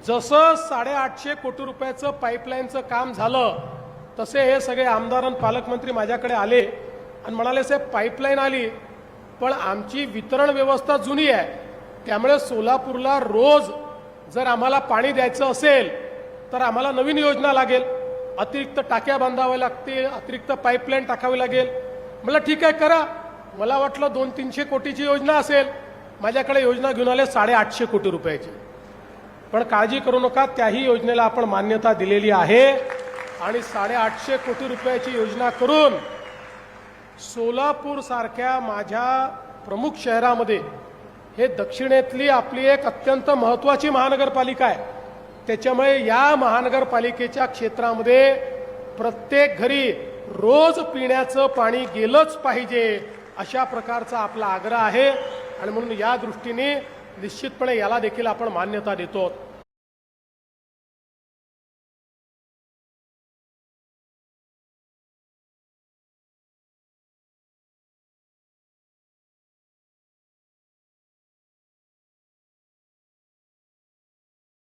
जसं 850 कोटी रुपयाचं पाईपलाईनचं काम झालं तसे हे सगळे आमदार आणि पालकमंत्री माझ्याकडे आले आणि म्हणाले साहेब पाईपलाईन आली पण आमची वितरण व्यवस्था जुनी आहे, त्यामुळे सोलापूरला रोज जर आम्हाला पाणी द्यायचं असेल तर आम्हाला नवीन योजना लागेल, अतिरिक्त टाक्या बांधाव्या लागतील, अतिरिक्त पाईपलाईन टाकावी लागेल. मला ठीक आहे करा. मला वाटलं 200-300 कोटीची योजना असेल, माझ्याकडे योजना घेऊन आले 850 कोटी रुपयाची. पण काळजी करू नका, त्याही योजनेला आपण मान्यता दिलेली आहे आणि 850 कोटी रुपयाची योजना करून सोलापूर सारख्या माझ्या प्रमुख शहरामध्ये, हे दक्षिणेतली आपली एक अत्यंत महत्त्वाची महानगरपालिका आहे, त्याच्यामुळे या महानगरपालिकेच्या क्षेत्रामध्ये प्रत्येक घरी रोज पिण्याचं पाणी गेलंच पाहिजे अशा प्रकारचा आपला आग्रह आहे आणि म्हणून या दृष्टीने निश्चितपणे याला देखील आपण मान्यता देतो.